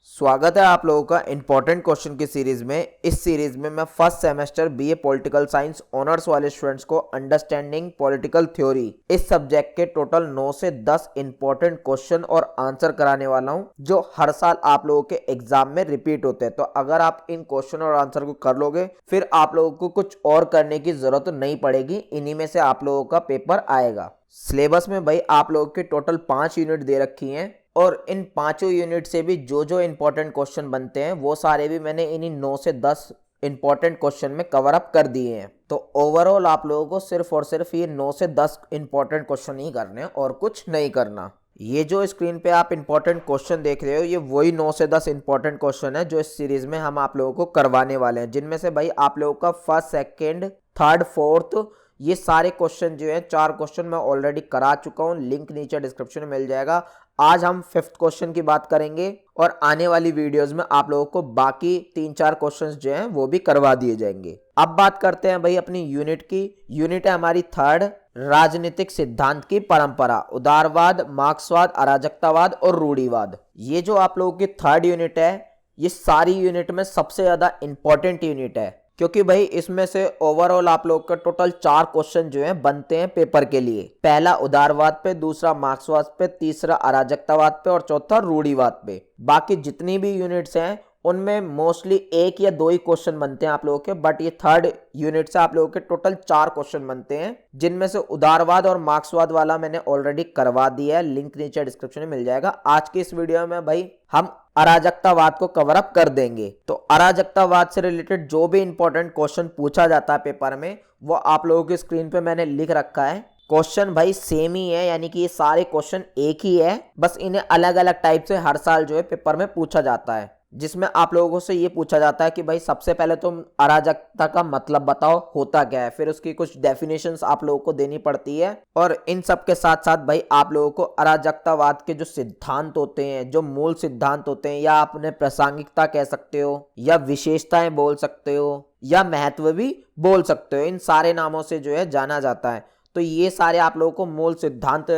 स्वागत है आप लोगों का इंपॉर्टेंट क्वेश्चन की सीरीज में। इस सीरीज में मैं first semester BA political science honours वाले स्टूडेंट्स को अंडरस्टैंडिंग पॉलिटिकल थ्योरी इस सब्जेक्ट के टोटल 9 से 10 इंपॉर्टेंट क्वेश्चन और आंसर कराने वाला हूं, जो हर साल आप लोगों के एग्जाम में रिपीट होते हैं। तो अगर आप इन क्वेश्चन और आंसर को कर लोगे, फिर आप लोगों को कुछ और करने की जरूरत नहीं पड़ेगी। इन्हीं में से आप लोगों का पेपर आएगा। सिलेबस में भाई आप लोगों की टोटल 5 यूनिट दे रखी हैं और इन पांचों यूनिट से भी जो जो इंपॉर्टेंट क्वेश्चन बनते हैं वो सारे भी मैंने इन्हीं 9 से 10 इंपॉर्टेंट क्वेश्चन में कवर अप कर दिए हैं। तो ओवरऑल आप लोगों को सिर्फ और सिर्फ ये 9 से 10 इंपॉर्टेंट क्वेश्चन ही करने हैं और कुछ नहीं करना। ये जो स्क्रीन पे आप इंपॉर्टेंट क्वेश्चन देख रहे हो, ये वही 9 से 10 इंपॉर्टेंट क्वेश्चन है जो इस सीरीज में हम आप लोगों को करवाने वाले हैं, जिनमें से भाई आप लोगों का फर्स्ट, सेकेंड, थर्ड, फोर्थ ये सारे क्वेश्चन जो है 4 क्वेश्चन मैं ऑलरेडी करा चुका हूं। लिंक नीचे डिस्क्रिप्शन में मिल जाएगा। आज हम 5th क्वेश्चन की बात करेंगे और आने वाली वीडियोस में आप लोगों को बाकी 3-4 क्वेश्चंस जो हैं वो भी करवा दिए जाएंगे। अब बात करते हैं भाई अपनी यूनिट की। यूनिट है हमारी थर्ड, राजनीतिक सिद्धांत की परंपरा, उदारवाद, मार्क्सवाद, अराजकतावाद और रूढ़िवाद। ये जो आप लोगों की थर्ड यूनिट है, ये सारी यूनिट में सबसे ज्यादा इंपॉर्टेंट यूनिट है, क्योंकि भाई इसमें से ओवरऑल आप लोग का टोटल 4 क्वेश्चन जो हैं बनते हैं पेपर के लिए। पहला उदारवाद पे, दूसरा मार्क्सवाद पे, तीसरा अराजकतावाद पे और चौथा रूढ़िवाद पे। बाकी जितनी भी यूनिट्स हैं उनमें मोस्टली 1 या 2 ही क्वेश्चन बनते हैं आप लोगों के, बट ये थर्ड यूनिट से आप लोगों के टोटल 4 क्वेश्चन बनते हैं, जिनमें से उदारवाद और मार्क्सवाद वाला मैंने ऑलरेडी करवा दिया है। लिंक नीचे डिस्क्रिप्शन में मिल जाएगा। आज की इस वीडियो में भाई हम अराजकतावाद को कवर अप कर देंगे। तो अराजकतावाद से रिलेटेड जो भी इंपॉर्टेंट क्वेश्चन पूछा जाता है पेपर में, वो आप लोगों की स्क्रीन पे मैंने लिख रखा है। क्वेश्चन भाई सेम ही है, यानी कि ये सारे क्वेश्चन एक ही है, बस इन्हें अलग अलग टाइप से हर साल जो है पेपर में पूछा जाता है, जिसमें आप लोगों से ये पूछा जाता है कि भाई सबसे पहले तुम अराजकता का मतलब बताओ होता क्या है, फिर उसकी कुछ डेफिनेशंस आप लोगों को देनी पड़ती है। और इन सब के साथ साथ भाई आप लोगों को अराजकतावाद के जो सिद्धांत होते हैं, जो मूल सिद्धांत होते हैं, या आपने प्रासंगिकता कह सकते हो, या विशेषताएं बोल सकते हो, या महत्व भी बोल सकते हो, इन सारे नामों से जो है जाना जाता है। तो ये सारे आप लोगों को मूल सिद्धांत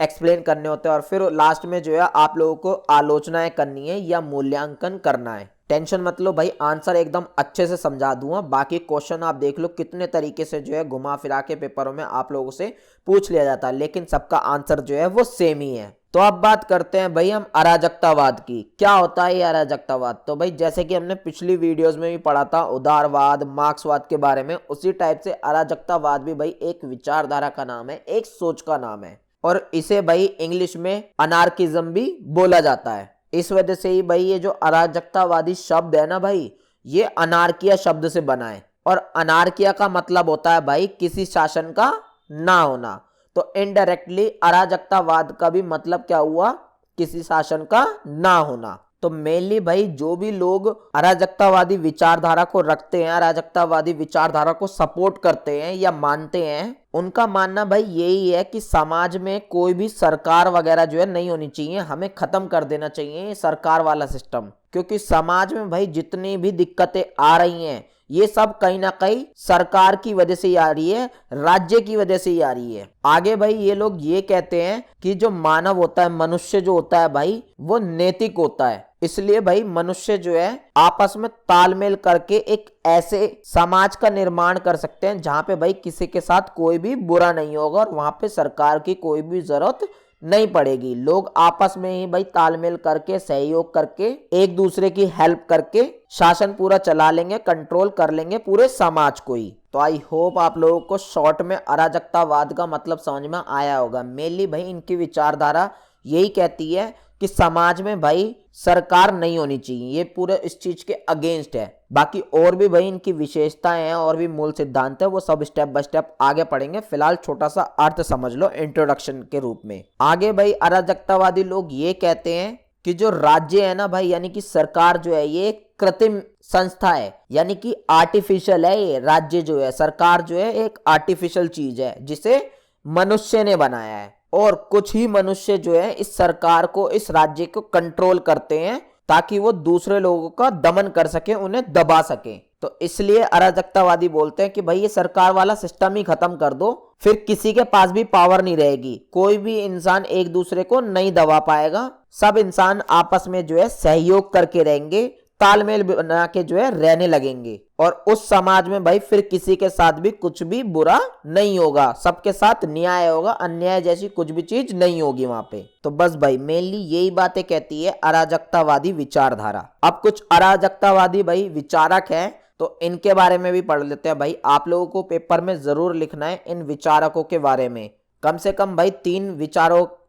एक्सप्लेन करने होते हैं और फिर लास्ट में जो है आप लोगों को आलोचनाएं करनी है या मूल्यांकन करना है। टेंशन मत लो भाई, आंसर एकदम अच्छे से समझा दूंगा। बाकी क्वेश्चन आप देख लो कितने तरीके से जो है घुमा फिरा के पेपरों में आप लोगों से पूछ लिया जाता है, लेकिन सबका आंसर जो है वो सेम ही है। तो अब बात करते हैं भाई हम अराजकतावाद की। क्या होता है ये अराजकतावाद? तो भाई जैसे कि हमने पिछली वीडियोस में भी पढ़ा था उदारवाद, मार्क्सवाद के बारे में, उसी टाइप से अराजकतावाद भी भाई एक विचारधारा का नाम है, एक सोच का नाम है, और इसे भाई इंग्लिश में अनार्किज्म भी बोला जाता है। इस वजह से ही भाई ये जो अराजकतावादी शब्द है ना भाई, ये अनार्किया शब्द से बना है, और अनार्किया का मतलब होता है भाई किसी शासन का ना होना। तो इनडायरेक्टली अराजकतावाद का भी मतलब क्या हुआ? किसी शासन का ना होना। तो मेनली भाई जो भी लोग अराजकतावादी विचारधारा को रखते हैं, अराजकतावादी विचारधारा को सपोर्ट करते हैं या मानते हैं, उनका मानना भाई यही है कि समाज में कोई भी सरकार वगैरह जो है नहीं होनी चाहिए, हमें खत्म कर देना चाहिए सरकार वाला सिस्टम। क्योंकि समाज में भाई जितनी भी दिक्कतें आ रही हैं, ये सब कहीं ना कहीं सरकार की वजह से ही आ रही है, राज्य की वजह से ही आ रही है। आगे भाई ये लोग ये कहते हैं कि जो मानव होता है, मनुष्य जो होता है भाई, वो नैतिक होता है। इसलिए भाई मनुष्य जो है आपस में तालमेल करके एक ऐसे समाज का निर्माण कर सकते हैं जहां पे भाई किसी के साथ कोई भी बुरा नहीं होगा और वहां पे सरकार की कोई भी जरूरत नहीं पड़ेगी। लोग आपस में ही भाई तालमेल करके, सहयोग करके, एक दूसरे की हेल्प करके शासन पूरा चला लेंगे, कंट्रोल कर लेंगे पूरे समाज को ही। तो आई होप आप लोगों को शॉर्ट में अराजकतावाद का मतलब समझ में आया होगा। मेनली भाई इनकी विचारधारा यही कहती है कि समाज में भाई सरकार नहीं होनी चाहिए, ये पूरे इस चीज के अगेंस्ट है। बाकी और भी भाई इनकी विशेषताएं हैं और भी मूल सिद्धांत है, वो सब स्टेप बाय स्टेप आगे पढ़ेंगे। फिलहाल छोटा सा अर्थ समझ लो इंट्रोडक्शन के रूप में। आगे भाई अराजकतावादी लोग ये कहते हैं कि जो राज्य है ना भाई, यानी कि सरकार जो है, ये एक कृत्रिम संस्था है, यानी कि आर्टिफिशियल है। ये राज्य जो है, सरकार जो है, एक आर्टिफिशियल चीज है जिसे मनुष्य ने बनाया है, और कुछ ही मनुष्य जो है इस सरकार को, इस राज्य को कंट्रोल करते हैं, ताकि वो दूसरे लोगों का दमन कर सके, उन्हें दबा सके। तो इसलिए अराजकतावादी बोलते हैं कि भाई ये सरकार वाला सिस्टम ही खत्म कर दो, फिर किसी के पास भी पावर नहीं रहेगी, कोई भी इंसान एक दूसरे को नहीं दबा पाएगा, सब इंसान आपस में जो है सहयोग करके रहेंगे, तालमेल बना के जो है रहने लगेंगे, और उस समाज में भाई फिर किसी के साथ भी कुछ भी बुरा नहीं होगा, सबके साथ न्याय होगा, अन्याय जैसी कुछ भी चीज नहीं होगी वहां पे। तो बस भाई मेनली यही बातें कहती है अराजकतावादी विचारधारा। अब कुछ अराजकतावादी भाई विचारक हैं, तो इनके बारे में भी पढ़ लेते हैं भाई। आप लोगों को पेपर में जरूर लिखना है इन विचारकों के बारे में, कम से कम भाई 3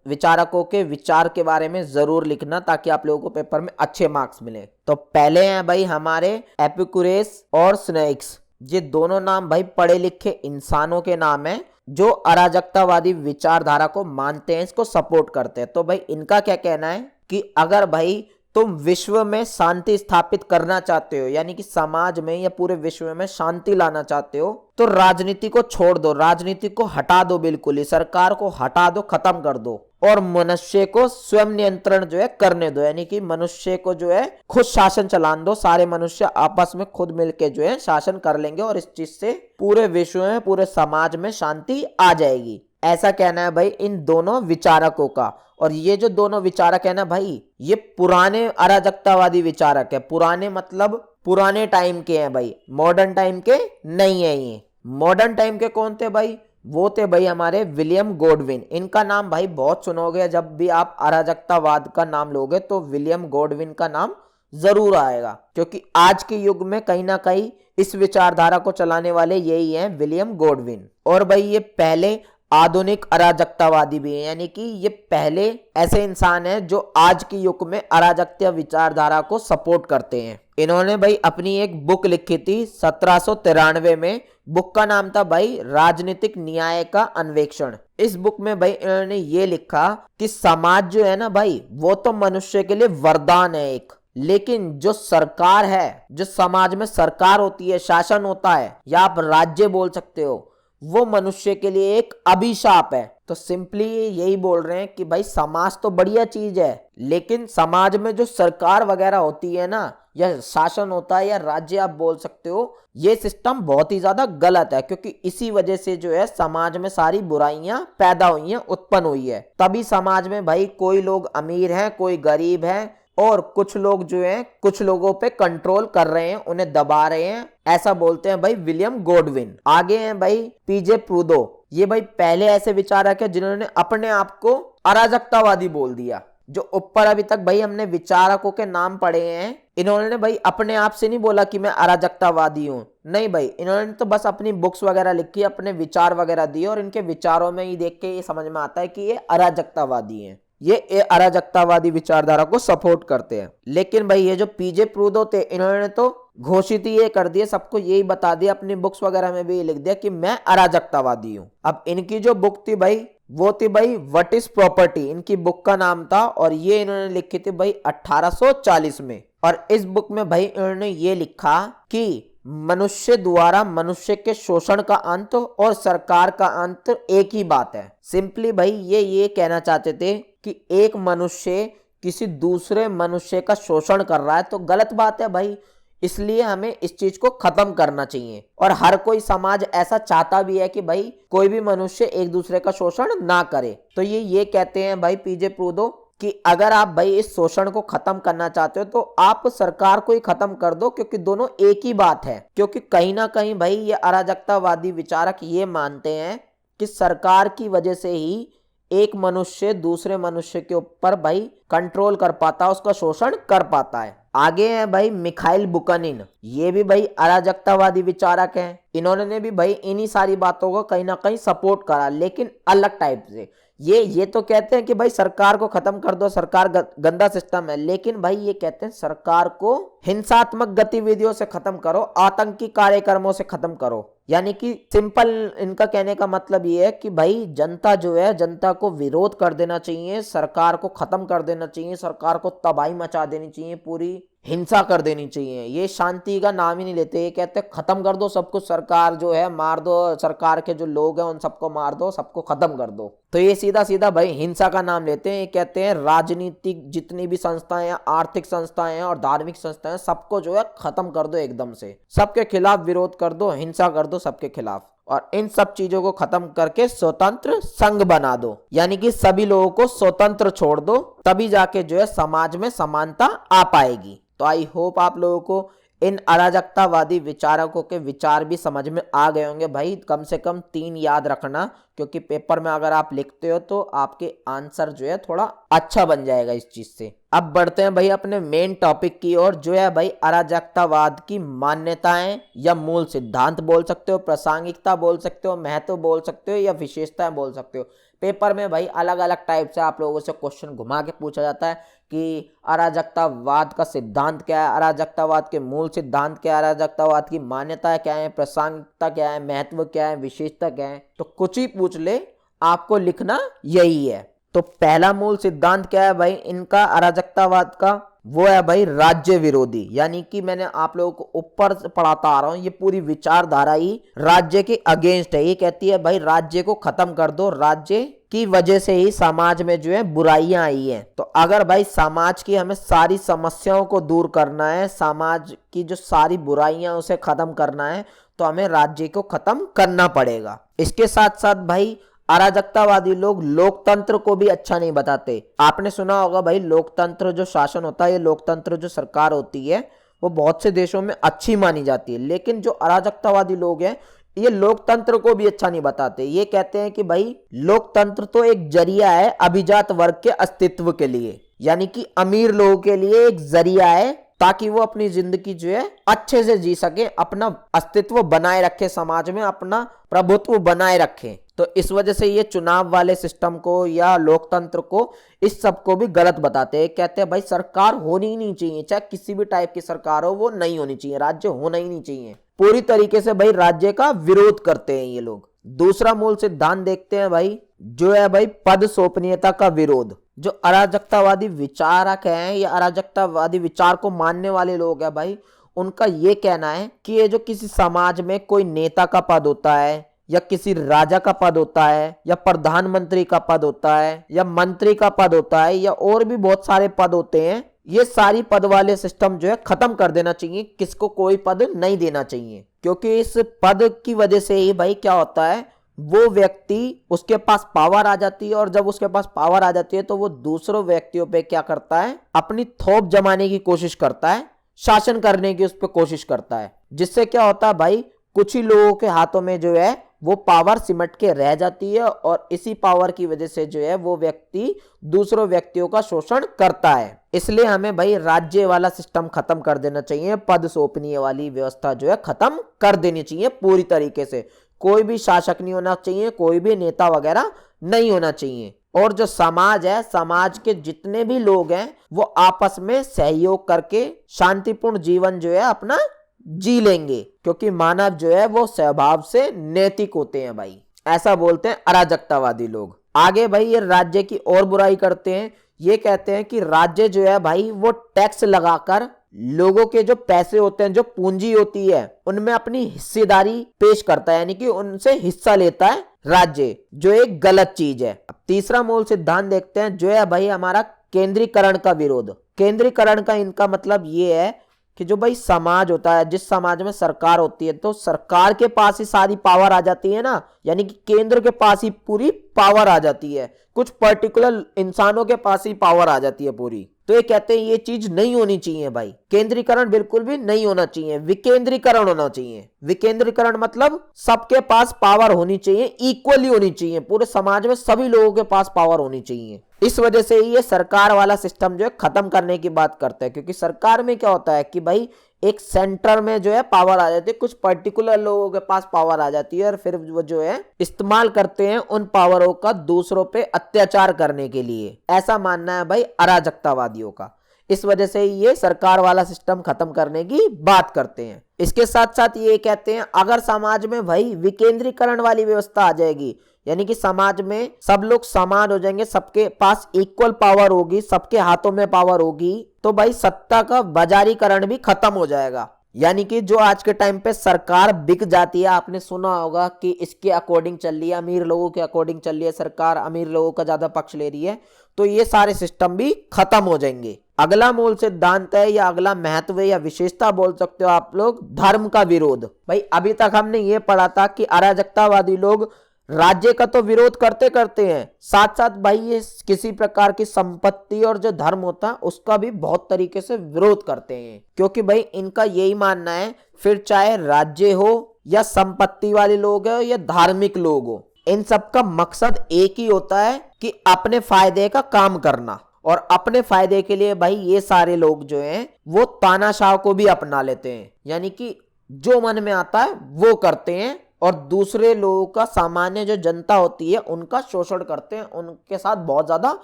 विचारकों के विचार के बारे में जरूर लिखना, ताकि आप लोगों को पेपर में अच्छे मार्क्स मिले। तो पहले हैं भाई हमारे एपिकुरेस और स्नेक्स। ये दोनों नाम भाई पढ़े लिखे इंसानों के नाम हैं जो अराजकतावादी विचारधारा को मानते हैं, इसको सपोर्ट करते हैं। तो भाई इनका क्या कहना है कि अगर भाई तुम विश्व में शांति स्थापित करना चाहते हो, यानी कि समाज में या पूरे विश्व में शांति लाना चाहते हो, तो राजनीति को छोड़ दो, राजनीति को हटा दो, बिल्कुल ही सरकार को हटा दो, खत्म कर दो, और मनुष्य को स्वयं नियंत्रण जो है करने दो, यानी कि मनुष्य को जो है खुद शासन चलाने दो, सारे मनुष्य आपस में खुद मिलके जो है शासन कर लेंगे, और इस चीज से पूरे विश्व में पूरे समाज में शांति आ जाएगी। ऐसा कहना है भाई इन दोनों विचारकों का। और ये जो दोनों विचारक है ना भाई, ये पुराने अराजकतावादी विचारक है। पुराने मतलब पुराने टाइम के हैं भाई, मॉडर्न टाइम के नहीं है ये। मॉडर्न टाइम के कौन थे भाई? वो थे भाई हमारे विलियम गॉडविन। इनका नाम भाई बहुत सुनोगे, जब भी आप अराजकतावाद का नाम लोगे तो विलियम गॉडविन का नाम जरूर आएगा, क्योंकि आज के युग में कहीं ना कहीं इस विचारधारा को चलाने वाले यही हैं, विलियम गॉडविन। और भाई ये पहले आधुनिक अराजकतावादी भी है, यानी कि ये पहले ऐसे इंसान हैं जो आज के युग में अराजकता विचारधारा को सपोर्ट करते हैं। इन्होंने भाई अपनी एक बुक लिखी थी 1793 में। बुक का नाम था भाई राजनीतिक न्याय का अन्वेषण। इस बुक में भाई इन्होंने ये लिखा कि समाज जो है ना भाई, वो तो मनुष्य के लिए वरदान है एक, लेकिन जो सरकार है, जो समाज में सरकार होती है, शासन होता है, या आप राज्य बोल सकते हो, वो मनुष्य के लिए एक अभिशाप है। तो सिंपली यही बोल रहे हैं कि भाई समाज तो बढ़िया चीज है, लेकिन समाज में जो सरकार वगैरह होती है ना, या शासन होता है, या राज्य आप बोल सकते हो, ये सिस्टम बहुत ही ज्यादा गलत है, क्योंकि इसी वजह से जो है समाज में सारी बुराइयां पैदा हुई हैं, उत्पन्न हुई है। तभी समाज में भाई कोई लोग अमीर हैं, कोई गरीब है, और कुछ लोग जो हैं कुछ लोगों पे कंट्रोल कर रहे हैं, उन्हें दबा रहे हैं। ऐसा बोलते हैं भाई विलियम गॉडविन। आगे हैं भाई पीजे प्रूदो। ये भाई पहले ऐसे विचारक है जिन्होंने अपने आप को अराजकतावादी बोल दिया। जो ऊपर अभी तक भाई हमने विचारकों के नाम पढ़े हैं, इन्होंने भाई अपने आप से नहीं बोला कि मैं अराजकतावादी हूं, नहीं भाई, इन्होंने तो बस अपनी बुक्स वगैरह लिखी, अपने विचार वगैरह दिए, और इनके विचारों में ही देख के ये समझ में आता है कि ये अराजकतावादी हैं, ये अराजकतावादी विचारधारा को सपोर्ट करते हैं। लेकिन भाई ये जो पीजे प्रूदो थे, इन्होंने तो घोषित ही ये कर दिया, सबको यही बता दिया, अपनी बुक्स वगैरह में भी लिख दिया कि मैं अराजकतावादी हूं। अब इनकी जो बुक थी भाई, वो थी भाई व्हाट इज प्रॉपर्टी, इनकी बुक का नाम था, और ये इन्होंने लिखी थी भाई 1840 में। और इस बुक में भाई इन्होंने ये लिखा कि मनुष्य द्वारा मनुष्य के शोषण का अंत और सरकार का अंत एक ही बात है। सिंपली भाई ये कहना चाहते थे कि एक मनुष्य किसी दूसरे मनुष्य का शोषण कर रहा है तो गलत बात है भाई, इसलिए हमें इस चीज को खत्म करना चाहिए। और हर कोई समाज ऐसा चाहता भी है कि भाई कोई भी मनुष्य एक दूसरे का शोषण ना करे। तो ये कहते हैं भाई पीजे प्रूदो कि अगर आप भाई इस शोषण को खत्म करना चाहते हो तो आप सरकार को ही खत्म कर दो, क्योंकि दोनों एक ही बात है। क्योंकि कहीं ना कहीं भाई ये अराजकतावादी विचारक ये मानते हैं कि सरकार की वजह से ही एक मनुष्य दूसरे मनुष्य के ऊपर भाई कंट्रोल कर पाता है, उसका शोषण कर पाता है। आगे है भाई मिखाइल बुकानिन। ये भी भाई अराजकतावादी विचारक हैं। इन्होंने भी भाई इन्हीं सारी बातों को कहीं ना कहीं सपोर्ट करा, लेकिन अलग टाइप से। ये तो कहते हैं कि भाई सरकार को खत्म कर दो, सरकार गंदा सिस्टम है, लेकिन भाई ये कहते हैं सरकार को हिंसात्मक गतिविधियों से खत्म करो, आतंकी कार्यक्रमों से खत्म करो। यानी कि सिंपल इनका कहने का मतलब ये है कि भाई जनता जो है, जनता को विरोध कर देना चाहिए, सरकार को खत्म कर देना चाहिए, सरकार को तबाही मचा देनी चाहिए, पूरी हिंसा कर देनी चाहिए। ये शांति का नाम ही नहीं लेते, ये कहते हैं खत्म कर दो सब कुछ, सरकार जो है मार दो, सरकार के जो लोग हैं उन सबको मार दो, सबको खत्म कर दो। तो ये सीधा सीधा भाई हिंसा का नाम लेते हैं। ये कहते हैं राजनीतिक जितनी भी संस्थाएं हैं, आर्थिक संस्थाएं हैं और धार्मिक संस्थाएं, सबको जो है खत्म कर दो एकदम से, सबके खिलाफ विरोध कर दो, हिंसा कर दो सबके खिलाफ, और इन सब चीजों को खत्म करके स्वतंत्र संघ बना दो, यानी कि सभी लोगों को स्वतंत्र छोड़ दो, तभी जाके जो है समाज में समानता आ पाएगी। तो आई होप आप लोगों को इन अराजकतावादी विचारकों के विचार भी समझ में आ गए होंगे। भाई कम से कम 3 याद रखना, क्योंकि पेपर में अगर आप लिखते हो तो आपके आंसर जो है थोड़ा अच्छा बन जाएगा इस चीज से। अब बढ़ते हैं भाई अपने मेन टॉपिक की ओर, जो है भाई अराजकतावाद की मान्यताएं या मूल सिद्धांत बोल सकते हो, प्रासंगिकता बोल सकते हो, महत्व बोल सकते हो या विशेषताएं बोल सकते हो। पेपर में भाई अलग अलग टाइप से आप लोगों से क्वेश्चन घुमा के पूछा जाता है कि अराजकतावाद का सिद्धांत क्या है, अराजकतावाद के मूल सिद्धांत क्या है, अराजकतावाद की मान्यता क्या है, प्रासंगिकता क्या है, महत्व क्या है, विशेषता क्या है। तो कुछ ही पूछ ले, आपको लिखना यही है। तो पहला मूल सिद्धांत क्या है भाई इनका अराजकतावाद का, वो है भाई राज्य विरोधी, यानी कि मैंने आप लोगों को ऊपर से पढ़ाता आ रहा हूं, ये पूरी विचारधारा ही राज्य के अगेंस्ट है। ये कहती है भाई राज्य को खत्म कर दो, राज्य की वजह से ही समाज में जो है बुराइयां आई हैं। तो अगर भाई समाज की हमें सारी समस्याओं को दूर करना है, समाज की जो सारी बुराइयां उसे खत्म करना है, तो हमें राज्य को खत्म करना पड़ेगा। इसके साथ साथ भाई अराजकतावादी लोग लोकतंत्र को भी अच्छा नहीं बताते। आपने सुना होगा भाई लोकतंत्र जो शासन होता है, ये लोकतंत्र जो सरकार होती है वो बहुत से देशों में अच्छी मानी जाती है, लेकिन जो अराजकतावादी लोग हैं ये लोकतंत्र को भी अच्छा नहीं बताते। ये कहते हैं कि भाई लोकतंत्र तो एक जरिया है अभिजात वर्ग के अस्तित्व के लिए, यानी कि अमीर लोगों के लिए एक जरिया है ताकि वो अपनी जिंदगी जो है अच्छे से जी सके, अपना अस्तित्व बनाए रखे, समाज में अपना प्रभुत्व बनाए रखे। तो इस वजह से ये चुनाव वाले सिस्टम को या लोकतंत्र को, इस सब को भी गलत बताते हैं। कहते हैं भाई सरकार होनी ही नहीं चाहिए, चाहे किसी भी टाइप की सरकार हो वो नहीं होनी चाहिए, राज्य होना ही नहीं चाहिए। पूरी तरीके से भाई राज्य का विरोध करते हैं ये लोग। दूसरा मूल सिद्धांत देखते हैं भाई, जो है भाई पद सोपनीयता का विरोध। जो अराजकतावादी विचारक हैं या अराजकतावादी विचार को मानने वाले लोग हैं भाई, उनका ये कहना है कि ये जो किसी समाज में कोई नेता का पद होता है या किसी राजा का पद होता है या प्रधानमंत्री का पद होता है या मंत्री का पद होता है या और भी बहुत सारे पद होते हैं, ये सारी पद वाले सिस्टम जो है खत्म कर देना चाहिए, किसको कोई पद नहीं देना चाहिए। क्योंकि इस पद की वजह से ही भाई क्या होता है, वो व्यक्ति उसके पास पावर आ जाती है, और जब उसके पास पावर आ जाती है तो वो दूसरों व्यक्तियों पे क्या करता है, अपनी थोप जमाने की कोशिश करता है, शासन करने की उस पर कोशिश करता है। जिससे क्या होता है भाई, कुछ ही लोगों के हाथों में जो है वो पावर सिमट के रह जाती है, और इसी पावर की वजह से जो है वो व्यक्ति दूसरों व्यक्तियों का शोषण करता है। इसलिए हमें भाई राज्य वाला सिस्टम खत्म कर देना चाहिए, पद सौंपनीय वाली व्यवस्था जो है खत्म कर देनी चाहिए पूरी तरीके से। कोई भी शासक नहीं होना चाहिए, कोई भी नेता वगैरह नहीं होना चाहिए। और जो समाज है, समाज के जितने भी लोग हैं वो आपस में सहयोग करके शांतिपूर्ण जीवन जो है अपना जी लेंगे, क्योंकि मानव जो है वो स्वभाव से नैतिक होते हैं भाई, ऐसा बोलते हैं अराजकतावादी लोग। आगे भाई ये राज्य की और बुराई करते हैं। ये कहते हैं कि राज्य जो है भाई वो टैक्स लगाकर लोगों के जो पैसे होते हैं, जो पूंजी होती है, उनमें अपनी हिस्सेदारी पेश करता है, यानी कि उनसे हिस्सा लेता है राज्य, जो एक गलत चीज है। अब तीसरा मूल सिद्धांत देखते हैं, जो है भाई हमारा केंद्रीकरण का विरोध। केंद्रीकरण का इनका मतलब ये है कि जो भाई समाज होता है, जिस समाज में सरकार होती है, तो सरकार के पास ही सारी पावर आ जाती है ना, यानी कि केंद्र के पास ही पूरी पावर आ जाती है, कुछ पर्टिकुलर इंसानों के पास ही पावर आ जाती है पूरी। तो ये कहते हैं ये चीज नहीं होनी चाहिए भाई, केंद्रीकरण बिल्कुल भी नहीं होना चाहिए, विकेंद्रीकरण होना चाहिए। विकेंद्रीकरण मतलब सबके पास पावर होनी चाहिए, इक्वली होनी चाहिए, पूरे समाज में सभी लोगों के पास पावर होनी चाहिए। इस वजह से ये सरकार वाला सिस्टम जो है खत्म करने की बात करते हैं, क्योंकि सरकार में क्या होता है कि भाई एक सेंटर में जो है पावर आ जाती है, कुछ पर्टिकुलर लोगों के पास पावर आ जाती है, और फिर वो जो है इस्तेमाल करते हैं उन पावरों का दूसरों पे अत्याचार करने के लिए। ऐसा मानना है भाई अराजकतावादियों का। इस वजह से ये सरकार वाला सिस्टम खत्म करने की बात करते हैं। इसके साथ साथ ये कहते हैं अगर समाज में भाई विकेंद्रीकरण वाली व्यवस्था आ जाएगी, यानी कि समाज में सब लोग समान हो जाएंगे, सबके पास इक्वल पावर होगी, सबके हाथों में पावर होगी, तो भाई सत्ता का बाजारीकरण भी खत्म हो जाएगा। यानी कि जो आज के टाइम पे सरकार बिक जाती है, आपने सुना होगा कि इसके अकॉर्डिंग चल रही है, अमीर लोगों के अकॉर्डिंग चल रही है सरकार, अमीर लोगों का ज्यादा पक्ष ले रही है, तो ये सारे सिस्टम भी खत्म हो जाएंगे। अगला मूल सिद्धांत है या अगला महत्व या विशेषता बोल सकते हो आप लोग, धर्म का विरोध। भाई अभी तक हमने ये पढ़ा था कि अराजकतावादी लोग राज्य का तो विरोध करते करते हैं, साथ साथ भाई ये किसी प्रकार की संपत्ति और जो धर्म होता है उसका भी बहुत तरीके से विरोध करते हैं, क्योंकि भाई इनका यही मानना है, फिर चाहे राज्य हो या संपत्ति वाले लोग हो या धार्मिक लोग हो, इन सब का मकसद एक ही होता है कि अपने फायदे का काम करना। और अपने फायदे के लिए भाई ये सारे लोग जो हैं वो तानाशाह को भी अपना लेते हैं, यानी कि जो मन में आता है वो करते हैं और दूसरे लोगों का, सामान्य जो जनता होती है उनका शोषण करते हैं, उनके साथ बहुत ज्यादा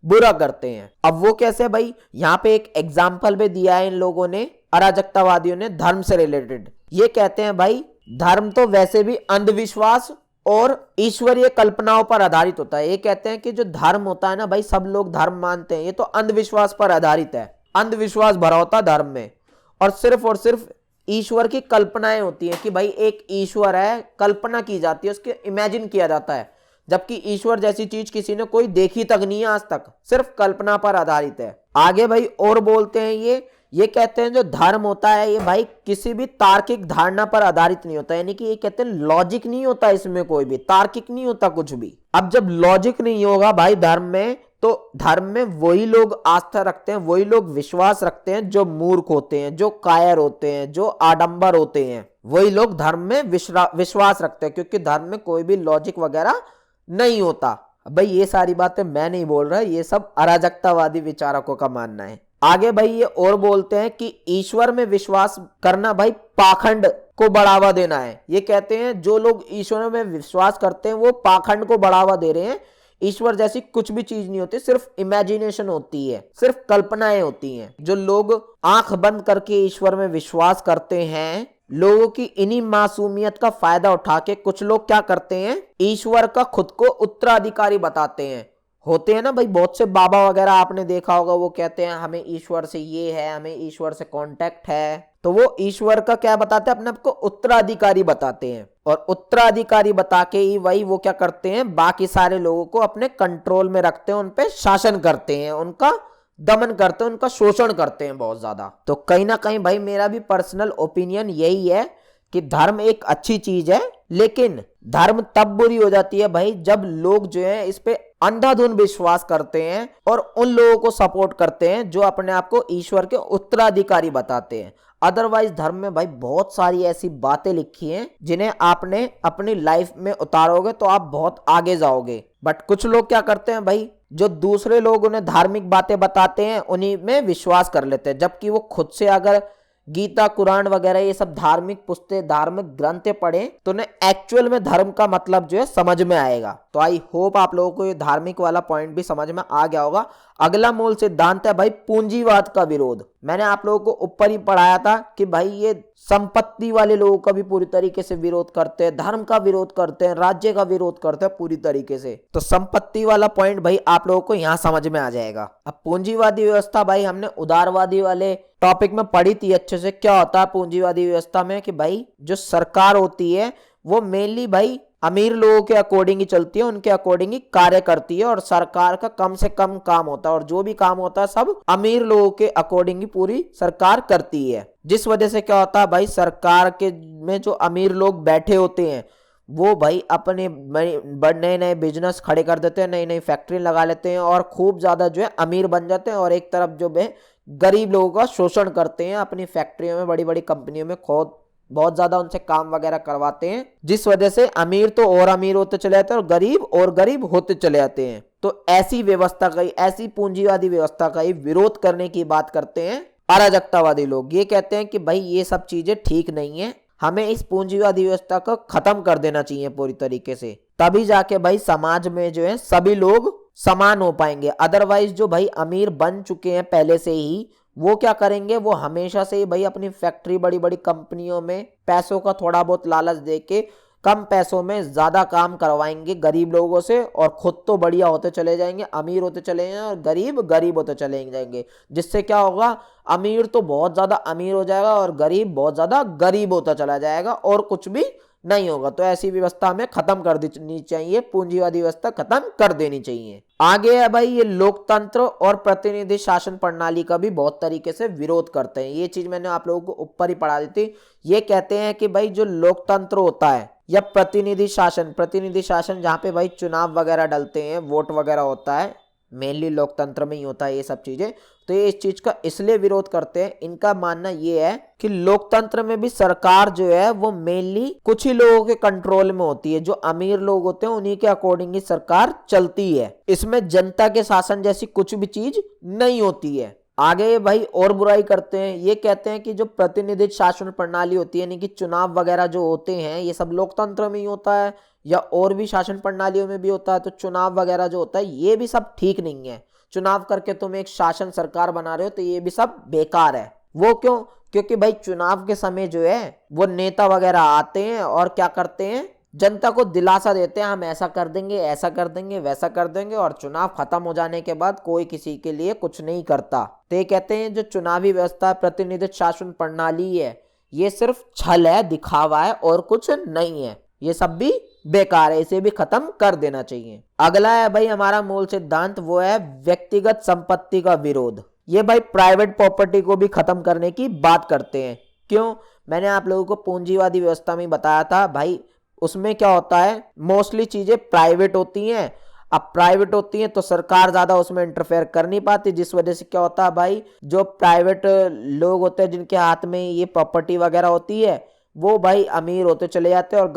बुरा करते हैं। अब वो कैसे भाई, यहाँ पे एक एग्जाम्पल भी दिया है इन लोगों ने, अराजकतावादियों ने, धर्म से रिलेटेड। ये कहते हैं भाई धर्म तो वैसे भी अंधविश्वास और ईश्वरीय कल्पनाओं पर आधारित होता है। ये कहते हैं कि जो धर्म होता है ना भाई, सब लोग धर्म मानते हैं, ये तो अंधविश्वास पर आधारित है, अंधविश्वास भरा होता है धर्म में, और सिर्फ ईश्वर की कल्पनाएं होती है कि भाई एक ईश्वर है, कल्पना की जाती है, उसके इमेजिन किया जाता है, जबकि ईश्वर जैसी चीज किसी ने कोई देखी तक नहीं है आज तक, सिर्फ कल्पना पर आधारित है। आगे भाई और बोलते हैं ये कहते हैं जो धर्म होता है ये भाई किसी भी तार्किक धारणा पर आधारित नहीं होता, यानी कि ये कहते हैं लॉजिक नहीं होता इसमें, कोई भी तार्किक नहीं होता कुछ भी। अब जब लॉजिक नहीं होगा भाई धर्म में, तो धर्म में वही लोग आस्था रखते हैं, वही लोग विश्वास रखते हैं जो मूर्ख होते हैं, जो कायर होते हैं, जो आडंबर होते हैं, वही लोग धर्म में विश्वास रखते हैं, क्योंकि धर्म में कोई भी लॉजिक वगैरह नहीं होता। भाई ये सारी बातें मैं नहीं बोल रहा, ये सब अराजकतावादी विचारकों का मानना है। आगे भाई ये और बोलते हैं कि ईश्वर में विश्वास करना भाई पाखंड को बढ़ावा देना है। ये कहते हैं जो लोग ईश्वर में विश्वास करते हैं वो पाखंड को बढ़ावा दे रहे हैं, ईश्वर जैसी कुछ भी चीज नहीं होती, सिर्फ इमेजिनेशन होती है, सिर्फ कल्पनाएं होती हैं। जो लोग आंख बंद करके ईश्वर में विश्वास करते हैं, लोगों की इन्हीं मासूमियत का फायदा उठा के कुछ लोग क्या करते हैं, ईश्वर का खुद को उत्तराधिकारी बताते हैं। होते हैं ना भाई बहुत से बाबा वगैरह, आपने देखा होगा, वो कहते हैं हमें ईश्वर से ये है, हमें ईश्वर से कांटेक्ट है, तो वो ईश्वर का क्या बताते हैं, अपने आप को उत्तराधिकारी बताते हैं। और उत्तराधिकारी बता के ही वही वो क्या करते हैं, बाकी सारे लोगों को अपने कंट्रोल में रखते हैं, उन पे शासन करते हैं, उनका दमन करते हैं, उनका शोषण करते हैं बहुत ज्यादा। तो कहीं ना कहीं भाई मेरा भी पर्सनल ओपिनियन यही है कि धर्म एक अच्छी चीज है, लेकिन धर्म तब बुरी हो जाती है भाई जब लोग जो है इस पे अंधाधुंध विश्वास करते हैं और उन लोगों को सपोर्ट करते हैं जो अपने आप को ईश्वर के उत्तराधिकारी बताते हैं। अदरवाइज धर्म में भाई बहुत सारी ऐसी बातें लिखी हैं जिन्हें आपने अपनी लाइफ में उतारोगे तो आप बहुत आगे जाओगे। बट कुछ लोग क्या करते हैं भाई, जो दूसरे लोग उन्हें धार्मिक बातें बताते हैं उन्हीं में विश्वास कर लेते हैं, जबकि वो खुद से अगर गीता, कुरान वगैरह ये सब धार्मिक पुस्तकें, धार्मिक ग्रंथें पढ़े तो उन्हें एक्चुअल में धर्म का मतलब जो है समझ में आएगा। तो आई होप आप लोगों को ये धार्मिक वाला पॉइंट भी समझ में आ गया होगा। अगला मूल सिद्धांत है भाई पूंजीवाद का विरोध। मैंने आप लोगों को ऊपर ही पढ़ाया था कि भाई ये संपत्ति वाले लोगों का भी पूरी तरीके से विरोध करते हैं, धर्म का विरोध करते हैं, राज्य का विरोध करते हैं पूरी तरीके से। तो संपत्ति वाला पॉइंट भाई आप लोगों को यहाँ समझ में आ जाएगा। अब पूंजीवादी व्यवस्था भाई हमने उदारवादी वाले टॉपिक में पढ़ी थी अच्छे से। क्या होता है पूंजीवादी व्यवस्था में कि भाई जो सरकार होती है वो मेनली भाई अमीर लोगों के अकॉर्डिंग ही चलती है, उनके अकॉर्डिंग ही कार्य करती है और सरकार का कम से कम काम होता है और जो भी काम होता है सब अमीर लोगों के अकॉर्डिंग ही पूरी सरकार करती है। जिस वजह से क्या होता है भाई, सरकार के में जो अमीर लोग बैठे होते हैं वो भाई अपने नए नए बिजनेस खड़े कर देते हैं, नई नई फैक्ट्री लगा लेते हैं और खूब ज्यादा जो है अमीर बन जाते हैं, और एक तरफ जो है गरीब लोगों का शोषण करते हैं, अपनी फैक्ट्रियों में, बड़ी बड़ी कंपनियों में खुद बहुत ज्यादा उनसे काम वगैरह करवाते हैं, जिस वजह से अमीर तो और अमीर होते चले जाते हैं और गरीब और गरीब होते चले जाते हैं। तो ऐसी व्यवस्था का, ऐसी पूंजीवादी व्यवस्था का विरोध करने की बात करते हैं अराजकतावादी लोग। ये कहते हैं कि भाई ये सब चीजें ठीक नहीं है, हमें इस पूंजीवादी व्यवस्था को खत्म कर देना चाहिए पूरी तरीके से, तभी जाके भाई समाज में जो है सभी लोग समान हो पाएंगे। अदरवाइज जो भाई अमीर बन चुके हैं पहले से ही, वो क्या करेंगे, वो हमेशा से ही भाई अपनी फैक्ट्री, बड़ी बड़ी कंपनियों में पैसों का थोड़ा बहुत लालच देके कम पैसों में ज्यादा काम करवाएंगे गरीब लोगों से और खुद तो बढ़िया होते चले जाएंगे, अमीर होते चले जाएंगे और गरीब गरीब होते चले जाएंगे। जिससे क्या होगा, अमीर तो बहुत ज्यादा अमीर हो जाएगा और गरीब बहुत ज्यादा गरीब होता चला जाएगा और कुछ भी नहीं होगा। तो ऐसी व्यवस्था हमें खत्म कर देनी चाहिए, पूंजीवादी व्यवस्था खत्म कर देनी चाहिए। आगे है भाई, ये लोकतंत्र और प्रतिनिधि शासन प्रणाली का भी बहुत तरीके से विरोध करते हैं। ये चीज मैंने आप लोगों को ऊपर ही पढ़ा दी थी। ये कहते हैं कि भाई जो लोकतंत्र होता है या प्रतिनिधि शासन जहाँ पे भाई चुनाव वगैरह डलते हैं, वोट वगैरह होता है, मेनली लोकतंत्र में ही होता है ये सब चीजें। तो ये इस चीज का इसलिए विरोध करते हैं, इनका मानना ये है कि लोकतंत्र में भी सरकार जो है वो मेनली कुछ ही लोगों के कंट्रोल में होती है। जो अमीर लोग होते हैं उन्हीं के अकॉर्डिंग ही सरकार चलती है। इसमें जनता के शासन जैसी कुछ भी चीज नहीं होती है। आगे भाई और बुराई करते हैं, ये कहते हैं कि जो प्रतिनिधि शासन प्रणाली होती है, यानी कि चुनाव वगैरह जो होते हैं, ये सब लोकतंत्र में ही होता है या और भी शासन प्रणालियों में भी होता है। तो चुनाव वगैरह जो होता है ये भी सब ठीक नहीं है। चुनाव करके तुम एक शासन सरकार बना रहे हो तो ये भी सब बेकार है। वो क्यों? क्योंकि भाई चुनाव के समय जो है वो नेता वगैरह आते हैं और क्या करते हैं, जनता को दिलासा देते हैं, हम ऐसा कर देंगे, ऐसा कर देंगे, वैसा कर देंगे, और चुनाव खत्म हो जाने के बाद कोई किसी के लिए कुछ नहीं करता। तो ये कहते हैं जो चुनावी व्यवस्था प्रतिनिधि शासन प्रणाली है ये सिर्फ छल है, दिखावा है और कुछ नहीं है। ये सब भी बेकार है, इसे भी खत्म कर देना चाहिए। अगला है भाई हमारा मूल सिद्धांत, वो है व्यक्तिगत संपत्ति का विरोध। ये भाई प्राइवेट प्रॉपर्टी को भी खत्म करने की बात करते हैं। क्यों? मैंने आप लोगों को पूंजीवादी व्यवस्था में बताया था भाई, उसमें क्या होता है, मोस्टली चीजें प्राइवेट होती हैं। अब प्राइवेट होती हैं तो सरकार ज्यादा उसमें इंटरफेयर कर नहीं पाती, जिस वजह से क्या होता है भाई, जो प्राइवेट लोग होते हैं जिनके हाथ में ये प्रॉपर्टी वगैरह होती है वो भाई अमीर होते चले जाते हैं और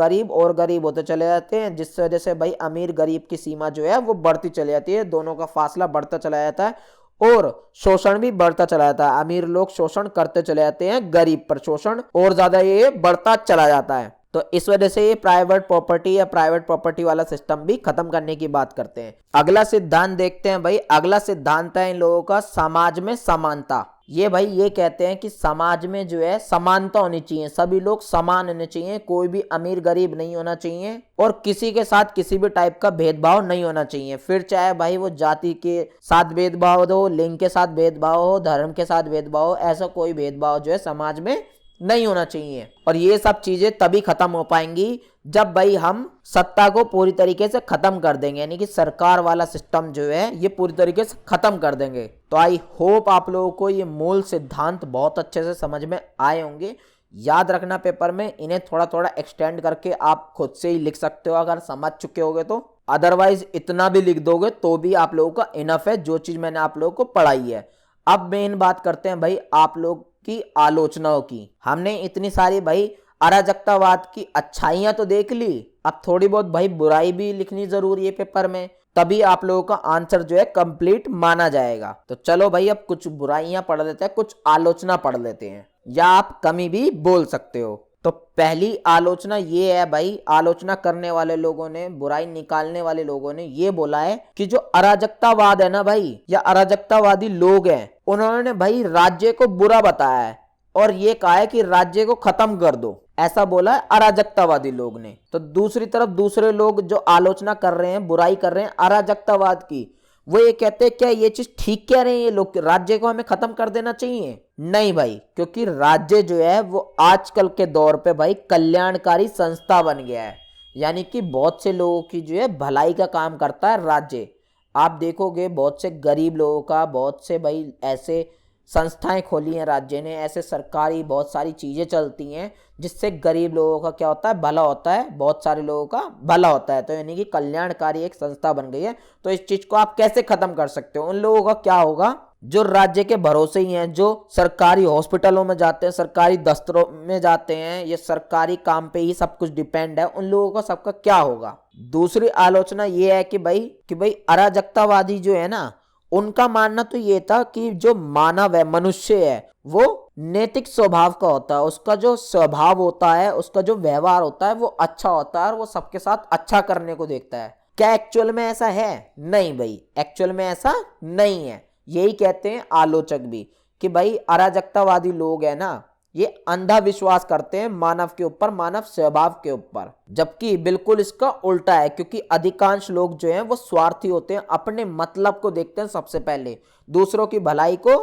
गरीब होते चले जाते हैं। जिस वजह से भाई अमीर गरीब की सीमा जो है वो बढ़ती चली जाती है, दोनों का फासला बढ़ता चला जाता है और शोषण भी बढ़ता चला जाता है। अमीर लोग शोषण करते चले जाते हैं, गरीब पर शोषण और ज्यादा ये बढ़ता चला जाता है। तो इस वजह से ये प्राइवेट प्रॉपर्टी या प्राइवेट प्रॉपर्टी वाला सिस्टम भी खत्म करने की बात करते हैं। अगला सिद्धांत देखते हैं भाई। अगला सिद्धांत है इन लोगों का समाज में समानता। ये भाई ये कहते हैं कि समाज में जो है समानता होनी चाहिए, सभी लोग समान होने चाहिए, कोई भी अमीर गरीब नहीं होना चाहिए और किसी के साथ किसी भी टाइप का भेदभाव नहीं होना चाहिए। फिर चाहे भाई वो जाति के साथ भेदभाव हो, लिंग के साथ भेदभाव हो, धर्म के साथ भेदभाव हो, ऐसा कोई भेदभाव जो है समाज में नहीं होना चाहिए। और ये सब चीजें तभी खत्म हो पाएंगी जब भाई हम सत्ता को पूरी तरीके से खत्म कर देंगे, यानी कि सरकार वाला सिस्टम जो है ये पूरी तरीके से खत्म कर देंगे। तो आई होप आप लोगों को ये मूल सिद्धांत बहुत अच्छे से समझ में आए होंगे। याद रखना पेपर में, इन्हें थोड़ा थोड़ा एक्सटेंड करके आप खुद से ही लिख सकते हो अगर समझ चुके होगे तो, अदरवाइज इतना भी लिख दोगे तो भी आप लोगों का इनफ है जो चीज मैंने आप लोगों को पढ़ाई है। अब मेन बात करते हैं भाई आप लोग की आलोचनाओं की। हमने इतनी सारी भाई अराजकतावाद की अच्छाइयां तो देख ली, अब थोड़ी बहुत भाई बुराई भी लिखनी जरूरी है पेपर में, तभी आप लोगों का आंसर जो है कंप्लीट माना जाएगा। तो चलो भाई अब कुछ बुराइयां पढ़ लेते हैं, कुछ आलोचना पढ़ लेते हैं, या आप कमी भी बोल सकते हो। तो पहली आलोचना ये है भाई, आलोचना करने वाले लोगों ने, बुराई निकालने वाले लोगों ने ये बोला है कि जो अराजकतावाद है ना भाई, या अराजकतावादी लोग हैं, उन्होंने भाई राज्य को बुरा बताया है और ये कहा है कि राज्य को खत्म कर दो, ऐसा बोला है अराजकतावादी लोग ने। तो दूसरी तरफ दूसरे लोग जो आलोचना कर रहे हैं, बुराई कर रहे हैं अराजकतावाद की, वो ये कहते हैं क्या ये चीज ठीक कह रहे हैं ये लोग, राज्य को हमें खत्म कर देना चाहिए? नहीं भाई, क्योंकि राज्य जो है वो आजकल के दौर पे भाई कल्याणकारी संस्था बन गया है, यानी कि बहुत से लोगों की जो है भलाई का काम करता है राज्य। आप देखोगे बहुत से गरीब लोगों का, बहुत से भाई ऐसे संस्थाएं खोली हैं राज्य ने, ऐसे सरकारी बहुत सारी चीजें चलती हैं जिससे गरीब लोगों का क्या होता है, भला होता है, बहुत सारे लोगों का भला होता है। तो यानी कि कल्याणकारी एक संस्था बन गई है। तो इस चीज को आप कैसे खत्म कर सकते हो? उन लोगों का क्या होगा जो राज्य के भरोसे ही हैं, जो सरकारी हॉस्पिटलों में जाते हैं, सरकारी दफ्तरों में जाते हैं, ये सरकारी काम पे ही सब कुछ डिपेंड है, उन लोगों का सबका क्या होगा? दूसरी आलोचना ये है कि भाई अराजकतावादी जो है ना, उनका मानना तो ये था कि जो मानव है, मनुष्य है, वो नैतिक स्वभाव का होता है, उसका जो स्वभाव होता है, उसका जो व्यवहार होता है वो अच्छा होता है और वो सबके साथ अच्छा करने को देखता है। क्या एक्चुअल में ऐसा है? नहीं भाई, एक्चुअल में ऐसा नहीं है। यही कहते हैं आलोचक भी कि भाई अराजकतावादी लोग है ना, ये अंधा विश्वास करते हैं मानव के ऊपर, मानव स्वभाव के ऊपर, जबकि बिल्कुल इसका उल्टा है। क्योंकि अधिकांश लोग जो हैं वो स्वार्थी होते हैं, अपने मतलब को देखते हैं सबसे पहले, दूसरों की भलाई को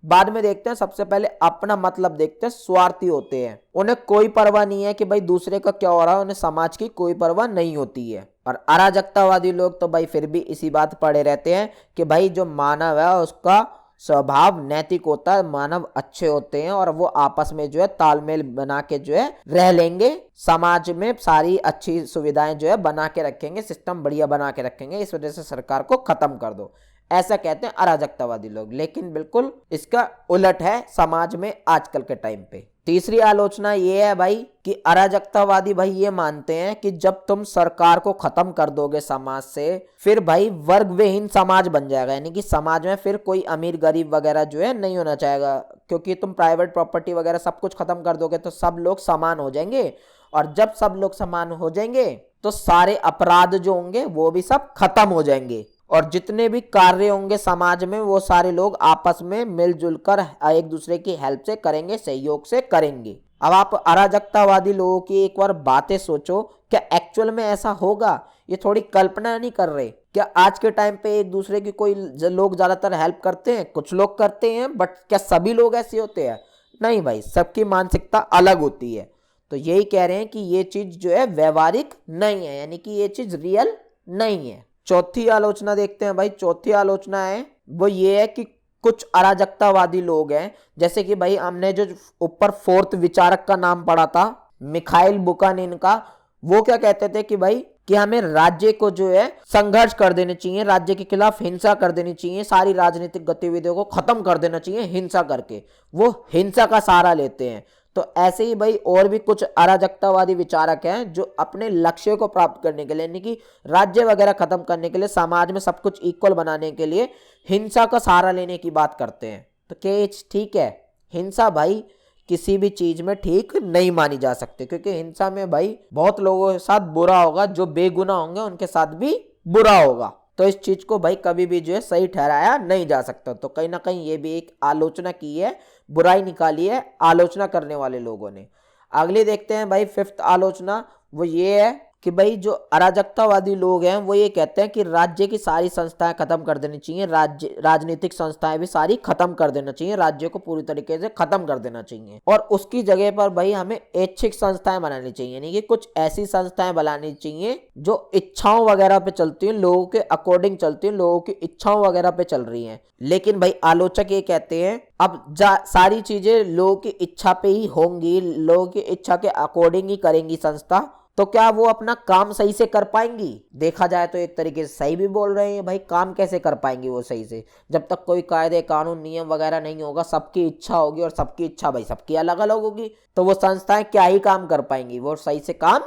बाद में देखते हैं, सबसे पहले अपना मतलब देखते हैं, स्वार्थी होते हैं। उन्हें कोई परवाह नहीं है कि भाई दूसरे का क्या हो रहा है, उन्हें समाज की कोई परवाह नहीं होती है। और अराजकतावादी लोग तो भाई फिर भी इसी बात पड़े रहते हैं कि भाई जो मानव है उसका स्वभाव नैतिक होता है, मानव अच्छे होते हैं और वो आपस में जो है तालमेल बना के जो है रह लेंगे, समाज में सारी अच्छी सुविधाएं जो है बना के रखेंगे, सिस्टम बढ़िया बना के रखेंगे, इस वजह से सरकार को खत्म कर दो, ऐसा कहते हैं अराजकतावादी लोग। लेकिन बिल्कुल इसका उलट है समाज में आजकल के टाइम पे। तीसरी आलोचना ये है भाई कि अराजकतावादी भाई ये मानते हैं कि जब तुम सरकार को खत्म कर दोगे समाज से, फिर भाई वर्ग विहीन समाज बन जाएगा, यानी कि समाज में फिर कोई अमीर गरीब वगैरह जो है नहीं होना चाहेगा, क्योंकि तुम प्राइवेट प्रॉपर्टी वगैरह सब कुछ खत्म कर दोगे तो सब लोग समान हो जाएंगे, और जब सब लोग समान हो जाएंगे तो सारे अपराध जो होंगे वो भी सब खत्म हो जाएंगे, और जितने भी कार्य होंगे समाज में वो सारे लोग आपस में मिलजुल कर एक दूसरे की हेल्प से करेंगे, सहयोग से करेंगे। अब आप अराजकतावादी लोगों की एक बार बातें सोचो, क्या एक्चुअल में ऐसा होगा? ये थोड़ी कल्पना नहीं कर रहे क्या? आज के टाइम पे एक दूसरे की कोई लोग ज्यादातर हेल्प करते हैं, कुछ लोग करते हैं, बट क्या सभी लोग ऐसे होते हैं? नहीं भाई, सबकी मानसिकता अलग होती है। तो यही कह रहे हैं कि ये चीज जो है व्यवहारिक नहीं है, यानी कि ये चीज रियल नहीं है। चौथी आलोचना देखते हैं भाई। चौथी आलोचना है वो ये है कि कुछ अराजकतावादी लोग हैं, जैसे कि भाई हमने जो ऊपर फोर्थ विचारक का नाम पढ़ा था मिखाइल बुकानिन का, वो क्या कहते थे कि भाई कि हमें राज्य को जो है संघर्ष कर देने चाहिए, राज्य के खिलाफ हिंसा कर देनी चाहिए, सारी राजनीतिक गतिविधियों को खत्म कर देना चाहिए हिंसा करके, वो हिंसा का सहारा लेते हैं। तो ऐसे ही भाई और भी कुछ अराजकतावादी विचारक हैं जो अपने लक्ष्य को प्राप्त करने के लिए, यानी कि राज्य वगैरह खत्म करने के लिए, समाज में सब कुछ इक्वल बनाने के लिए हिंसा का सहारा लेने की बात करते हैं। तो क्या ये ठीक है? हिंसा भाई किसी भी चीज में ठीक नहीं मानी जा सकती, क्योंकि हिंसा में भाई बहुत लोगों के साथ बुरा होगा, जो बेगुनाह होंगे उनके साथ भी बुरा होगा। तो इस चीज को भाई कभी भी जो है सही ठहराया नहीं जा सकता। तो कहीं ना कहीं ये भी एक आलोचना की है, बुराई निकाली है आलोचना करने वाले लोगों ने। अगली देखते हैं भाई फिफ्थ आलोचना, वो ये है कि भाई जो अराजकतावादी लोग हैं वो ये कहते हैं कि राज्य की सारी संस्थाएं खत्म कर देनी चाहिए, राजनीतिक संस्थाएं भी सारी खत्म कर देना चाहिए, राज्य को पूरी तरीके से खत्म कर देना चाहिए, और उसकी जगह पर भाई हमें ऐच्छिक संस्थाएं बनानी चाहिए, यानी कि कुछ ऐसी संस्थाएं बनानी चाहिए जो इच्छाओं वगैरह पे चलती हैं, लोगों के अकॉर्डिंग चलती हैं, लोगों की इच्छाओं वगैरह पे चल रही हैं। लेकिन भाई आलोचक ये कहते हैं अब सारी चीजें लोगों की इच्छा पे ही होंगी, लोगों की इच्छा के अकॉर्डिंग ही करेंगी संस्था, तो क्या वो अपना काम सही से कर पाएंगी? देखा जाए तो एक तरीके से सही भी बोल रहे हैं भाई, काम कैसे कर पाएंगी वो सही से, जब तक कोई कायदे कानून नियम वगैरह नहीं होगा, सबकी इच्छा होगी, और सबकी इच्छा भाई सबकी अलग अलग होगी, तो वो संस्थाएं क्या ही काम कर पाएंगी? वो सही से काम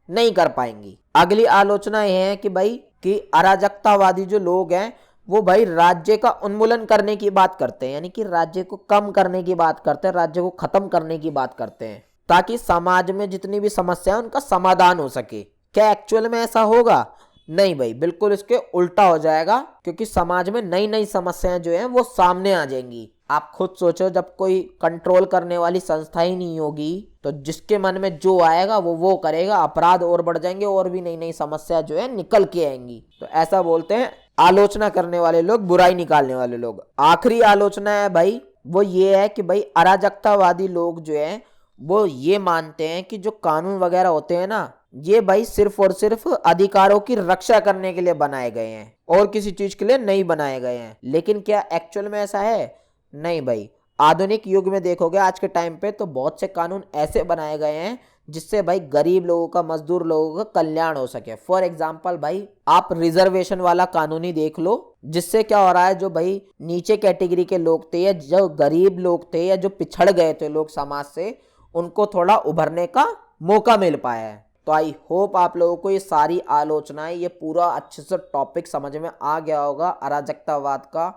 नहीं कर पाएंगी। अगली आलोचना यह है कि भाई कि अराजकतावादी जो लोग हैं वो भाई राज्य का उन्मूलन करने की बात करते हैं, यानी कि राज्य को कम करने की बात करते हैं, राज्य को खत्म करने की बात करते हैं, ताकि समाज में जितनी भी समस्या है उनका समाधान हो सके। क्या एक्चुअल में ऐसा होगा? नहीं भाई, बिल्कुल इसके उल्टा हो जाएगा, क्योंकि समाज में नई नई समस्याएं जो हैं वो सामने आ जाएंगी। आप खुद सोचो, जब कोई कंट्रोल करने वाली संस्था ही नहीं होगी तो जिसके मन में जो आएगा वो करेगा, अपराध और बढ़ जाएंगे, और भी नई नई समस्या जो है निकल के आएंगी। तो ऐसा बोलते हैं आलोचना करने वाले लोग, बुराई निकालने वाले लोग। आखिरी आलोचना है भाई वो ये है कि भाई अराजकतावादी लोग जो है वो ये मानते हैं कि जो कानून वगैरह होते हैं ना, ये भाई सिर्फ और सिर्फ अधिकारों की रक्षा करने के लिए बनाए गए हैं, और किसी चीज के लिए नहीं बनाए गए हैं। लेकिन क्या एक्चुअल में ऐसा है? नहीं भाई, आधुनिक युग में देखोगे आज के टाइम पे तो बहुत से कानून ऐसे बनाए गए हैं जिससे भाई गरीब लोगों का, मजदूर लोगों का कल्याण हो सके। फॉर एग्जाम्पल भाई आप रिजर्वेशन वाला कानून ही देख लो, जिससे क्या हो रहा है, जो भाई नीचे कैटेगरी के लोग थे, या जो गरीब लोग थे, या जो पिछड़ गए थे लोग समाज से, उनको थोड़ा उभरने का मौका मिल पाया है। तो आई होप आप लोगों को ये सारी आलोचनाएं, ये पूरा अच्छे से टॉपिक समझ में आ गया होगा। अराजकतावाद का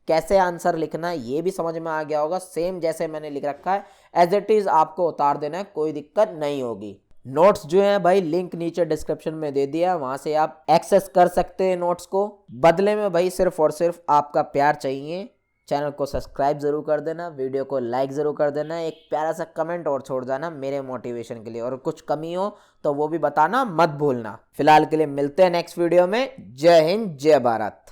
कैसे आंसर लिखना है ये भी समझ में आ गया होगा। सेम जैसे मैंने लिख रखा है एज इट इज आपको उतार देना है, कोई दिक्कत नहीं होगी। नोट्स जो है भाई लिंक नीचे डिस्क्रिप्शन में दे दिया, वहां से आप एक्सेस कर सकते हैं नोट्स को। बदले में भाई सिर्फ और सिर्फ आपका प्यार चाहिए। चैनल को सब्सक्राइब जरूर कर देना, वीडियो को लाइक जरूर कर देना, एक प्यारा सा कमेंट और छोड़ जाना मेरे मोटिवेशन के लिए, और कुछ कमी हो तो वो भी बताना मत भूलना। फिलहाल के लिए मिलते हैं नेक्स्ट वीडियो में। जय हिंद, जय भारत।